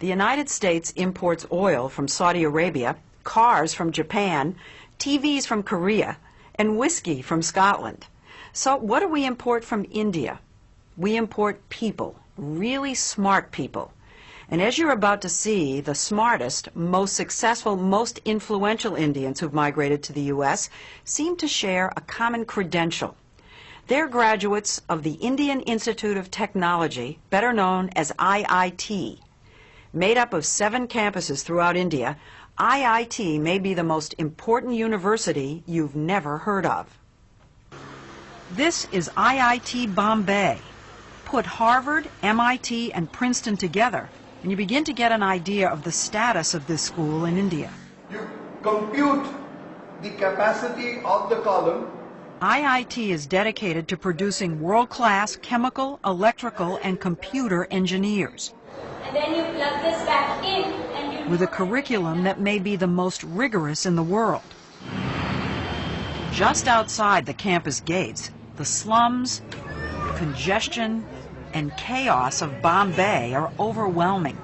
The United States imports oil from Saudi Arabia, cars from Japan, TVs from Korea, and whiskey from Scotland. So what do we import from India? We import people, really smart people. And as you're about to see, the smartest, most successful, most influential Indians who've migrated to the U.S. seem to share a common credential. They're graduates of the Indian Institute of Technology, better known as IIT. Made up of 7 campuses throughout India, IIT may be the most important university you've never heard of. This is IIT Bombay. Put Harvard, MIT, and Princeton together, and you begin to get an idea of the status of this school in India. You compute the capacity of the column. IIT is dedicated to producing world-class chemical, electrical, and computer engineers. And then you plug this back in and you... With a curriculum that may be the most rigorous in the world. Just outside the campus gates, the slums, congestion, and chaos of Bombay are overwhelming.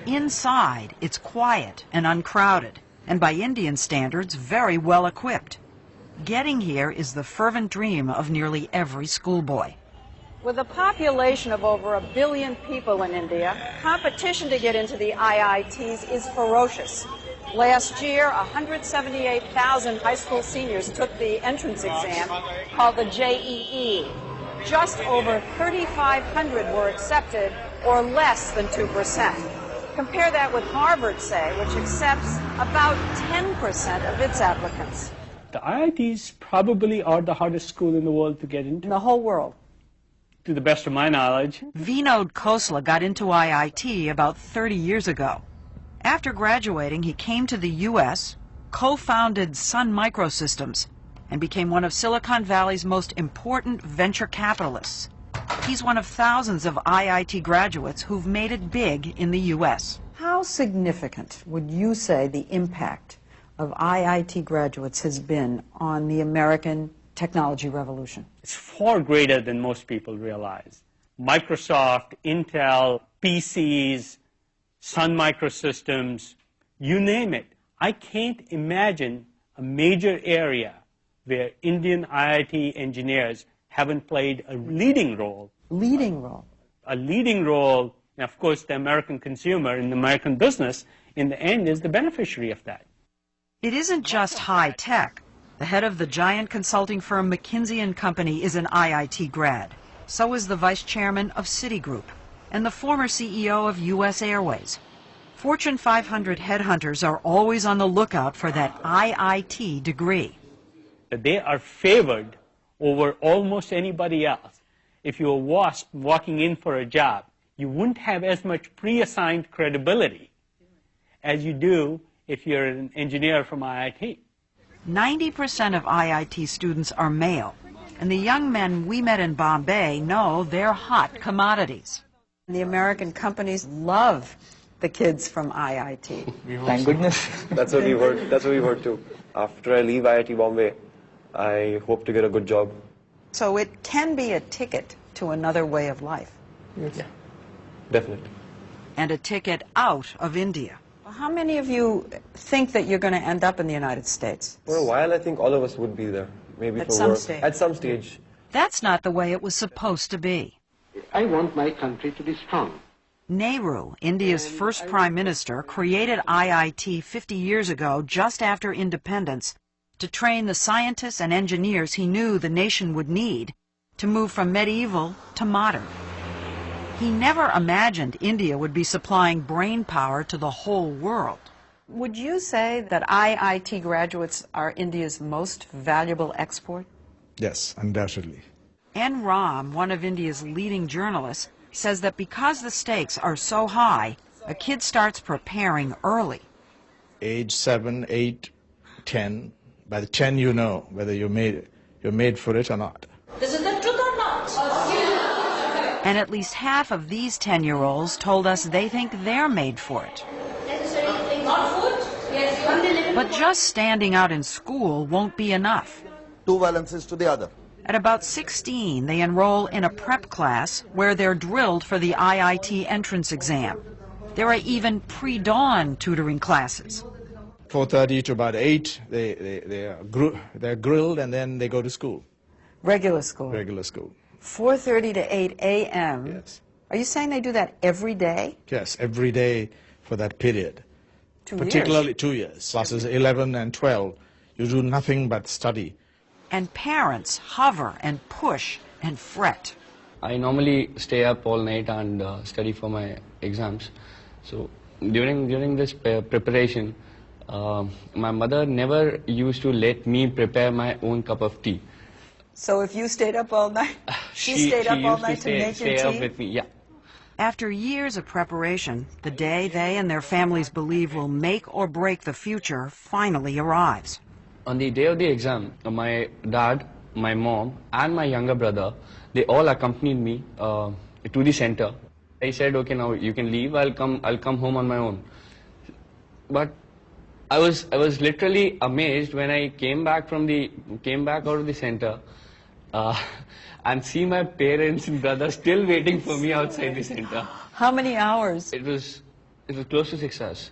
Inside, it's quiet and uncrowded, and by Indian standards, very well equipped. Getting here is the fervent dream of nearly every schoolboy. With a population of over 1 billion people in India, competition to get into the IITs is ferocious. Last year, 178,000 high school seniors took the entrance exam called the JEE. Just over 3,500 were accepted, or less than 2%. Compare that with Harvard, say, which accepts about 10% of its applicants. The IITs probably are the hardest school in the world to get into. In the whole world. To the best of my knowledge. Vinod Khosla got into IIT about 30 years ago. After graduating, he came to the U.S., co-founded Sun Microsystems, and became one of Silicon Valley's most important venture capitalists. He's one of thousands of IIT graduates who've made it big in the U.S. How significant would you say the impact of IIT graduates has been on the American technology revolution? It's far greater than most people realize. Microsoft, Intel, PCs, Sun Microsystems, you name it. I can't imagine a major area where Indian IIT engineers haven't played a leading role. Leading role? A leading role, and of course the American consumer in the American business, in the end, is the beneficiary of that. It isn't just high tech. The head of the giant consulting firm McKinsey & Company is an IIT grad. So is the vice chairman of Citigroup and the former CEO of U.S. Airways. Fortune 500 headhunters are always on the lookout for that IIT degree. They are favored over almost anybody else. If you were walking in for a job, you wouldn't have as much pre-assigned credibility as you do if you're an engineer from IIT. 90% of IIT students are male, and the young men we met in Bombay know they're hot commodities. The American companies love the kids from IIT. Thank goodness. That's what we've heard. That's what we've heard too. After I leave IIT Bombay, I hope to get a good job. So it can be a ticket to another way of life. Yeah, definitely. And a ticket out of India. How many of you think that you're going to end up in the United States? For a while, I think all of us would be there. Maybe At for some work. stage. At some stage. That's not the way it was supposed to be. I want my country to be strong. Nehru, India's first prime minister, created IIT 50 years ago, just after independence, to train the scientists and engineers he knew the nation would need to move from medieval to modern. He never imagined India would be supplying brain power to the whole world. Would you say that IIT graduates are India's most valuable export? Yes, undoubtedly. N. Ram, one of India's leading journalists, says that because the stakes are so high, a kid starts preparing early. Age 7, 8, 10. By the 10, you know whether you're made for it or not. This is the truth or not? And at least half of these 10-year-olds told us they think they're made for it. Not food? Yes. But just standing out in school won't be enough. Two valences to the other. At about 16, they enroll in a prep class where they're drilled for the IIT entrance exam. There are even pre-dawn tutoring classes. 4:30 to about 8, they're grilled and then they go to school, Regular school. regular school. 4:30 to 8 a.m. Yes. Are you saying they do that every day? Yes, every day for that period. 2 Particularly years. 2 years. Classes 11 and 12, you do nothing but study. And parents hover and push and fret. I normally stay up all night and study for my exams. So during this preparation, my mother never used to let me prepare my own cup of tea. So if you stayed up all night, she stayed up all night to make your stay up tea? with me, yeah. After years of preparation, the day they and their families believe will make or break the future finally arrives. On the day of the exam, my dad, my mom, and my younger brother, they all accompanied me to the center. I said, okay, now you can leave. I'll come home on my own. But I was literally amazed when I came back out of the center and see my parents and brother still waiting for me outside the center. How many hours? It was close to 6 hours.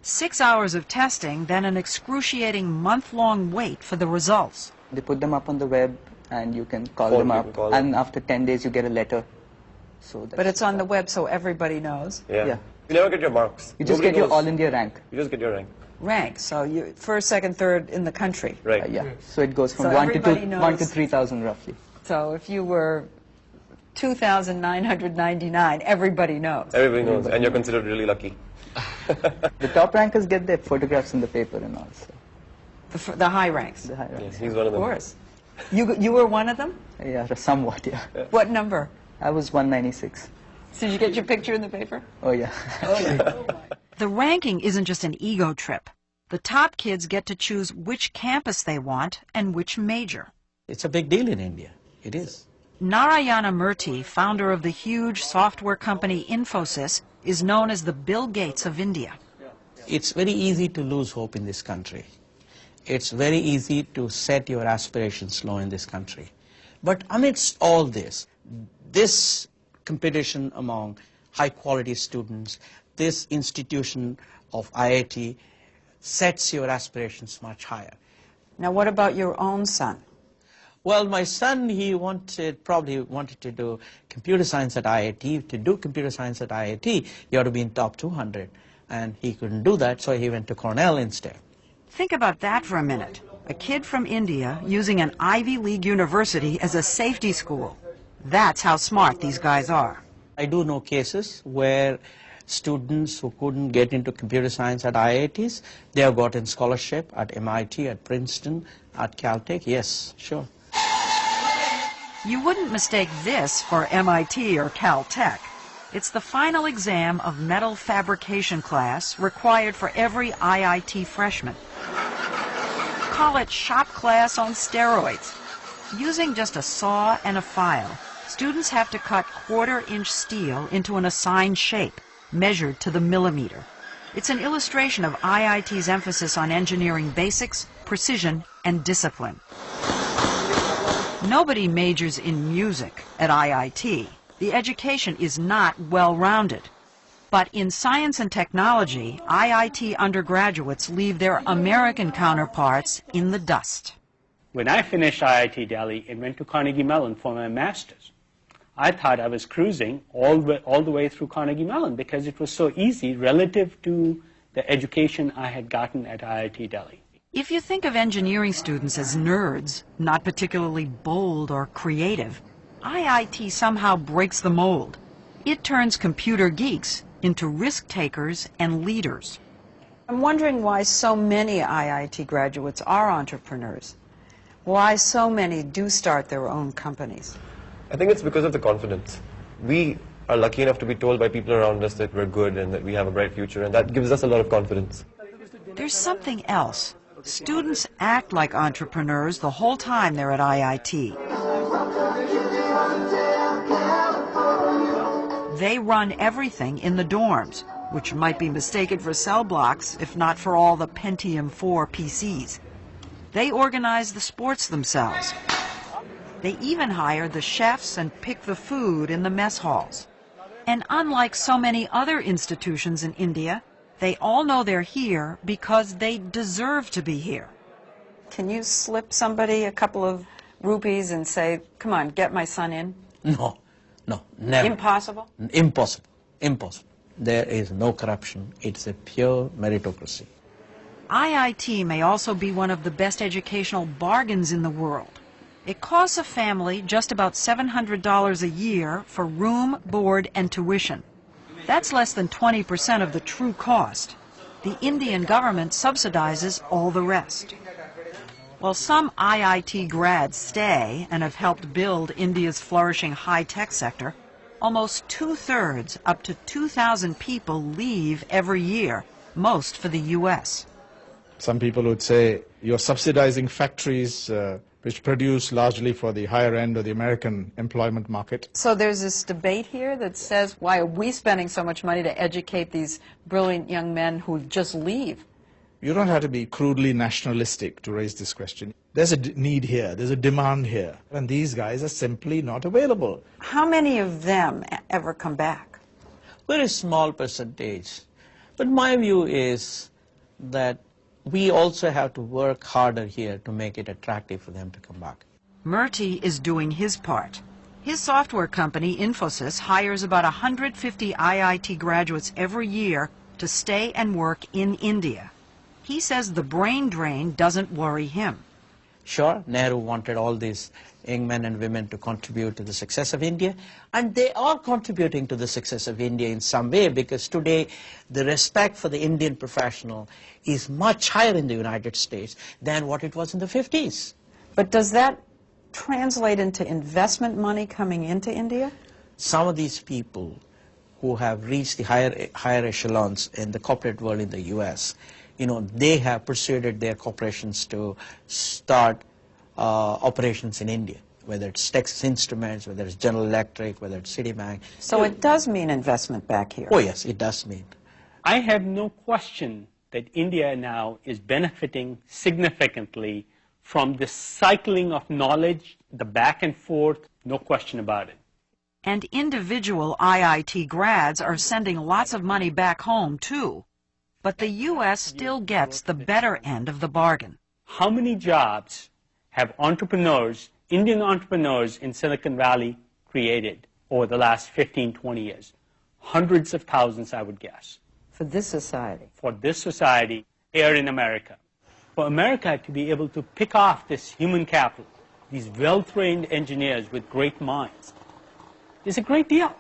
6 hours of testing, then an excruciating month-long wait for the results. They put them up on the web and you can call Phone, them you up. can call them. And after 10 days you get a letter. So But it's on the web so everybody knows. Yeah. Yeah. You never get your marks. You just Nobody get your knows. All India rank. You just get your rank. Rank, so you first, second, third in the country. Right. Yeah. So it goes from So 1 to everybody 1 to knows. 3,000 roughly. So if you were 2,999, everybody knows. Everybody knows, and you're considered really lucky. The top rankers get their photographs in the paper and all. So The high ranks, the high Yes, ranks. he's one of of them. course. You were one of them? Yeah, somewhat, yeah. What number? I was 196. So did you get your picture in the paper? Oh, yeah. The ranking isn't just an ego trip. The top kids get to choose which campus they want and which major. It's a big deal in India. It is. Narayana Murthy, founder of the huge software company Infosys, is known as the Bill Gates of India. It's very easy to lose hope in this country. It's very easy to set your aspirations low in this country. But amidst all this competition among high-quality students, this institution of IIT sets your aspirations much higher. Now what about your own son? Well, my son, he probably wanted to do computer science at IIT. To do computer science at IIT, you have to be in top 200. And he couldn't do that, so he went to Cornell instead. Think about that for a minute. A kid from India using an Ivy League university as a safety school. That's how smart these guys are. I do know cases where students who couldn't get into computer science at IITs, they have gotten scholarship at MIT, at Princeton, at Caltech. Yes, sure. You wouldn't mistake this for MIT or Caltech. It's the final exam of metal fabrication class required for every IIT freshman. Call it shop class on steroids. Using just a saw and a file, students have to cut quarter-inch steel into an assigned shape, measured to the millimeter. It's an illustration of IIT's emphasis on engineering basics, precision, and discipline. Nobody majors in music at IIT. The education is not well-rounded. But in science and technology, IIT undergraduates leave their American counterparts in the dust. When I finished IIT Delhi and went to Carnegie Mellon for my master's, I thought I was cruising all the way through Carnegie Mellon because it was so easy relative to the education I had gotten at IIT Delhi. If you think of engineering students as nerds, not particularly bold or creative, IIT somehow breaks the mold. It turns computer geeks into risk takers and leaders. I'm wondering why so many IIT graduates are entrepreneurs. Why so many do start their own companies. I think it's because of the confidence. We are lucky enough to be told by people around us that we're good and that we have a bright future, and that gives us a lot of confidence. There's something else. Students act like entrepreneurs the whole time they're at IIT. They run everything in the dorms, which might be mistaken for cell blocks if not for all the Pentium 4 PCs. They organize the sports themselves. They even hire the chefs and pick the food in the mess halls. And unlike so many other institutions in India, they all know they're here because they deserve to be here. Can you slip somebody a couple of rupees and say, come on, get my son in? No, no, never. Impossible? Impossible, impossible. There is no corruption. It's a pure meritocracy. IIT may also be one of the best educational bargains in the world. It costs a family just about $700 a year for room, board, and tuition. That's less than 20% of the true cost. The Indian government subsidizes all the rest. While some IIT grads stay and have helped build India's flourishing high-tech sector, almost 2/3, up to 2,000 people leave every year, most for the U.S. Some people would say you're subsidizing factories which produce largely for the higher end of the American employment market. So there's this debate here that says, why are we spending so much money to educate these brilliant young men who just leave? You don't have to be crudely nationalistic to raise this question. There's a need here, there's a demand here, and these guys are simply not available. How many of them ever come back? Very small percentage. But my view is that we also have to work harder here to make it attractive for them to come back. Murthy is doing his part. His software company, Infosys, hires about 150 IIT graduates every year to stay and work in India. He says the brain drain doesn't worry him. Sure, Nehru wanted all these young men and women to contribute to the success of India, and they are contributing to the success of India in some way, because today the respect for the Indian professional is much higher in the United States than what it was in the 50s. But does that translate into investment money coming into India? Some of these people who have reached the higher echelons in the corporate world in the US, you know, they have persuaded their corporations to start operations in India, whether it's Texas Instruments, whether it's General Electric, whether it's Citibank. So it does mean investment back here? Oh yes, it does mean. I have no question that India now is benefiting significantly from the cycling of knowledge, the back and forth, no question about it. And individual IIT grads are sending lots of money back home, too. But the U.S. still gets the better end of the bargain. How many jobs have entrepreneurs, Indian entrepreneurs in Silicon Valley created over the last 15, 20 years? Hundreds of thousands, I would guess. For this society? For this society here in America. For America to be able to pick off this human capital, these well-trained engineers with great minds, is a great deal.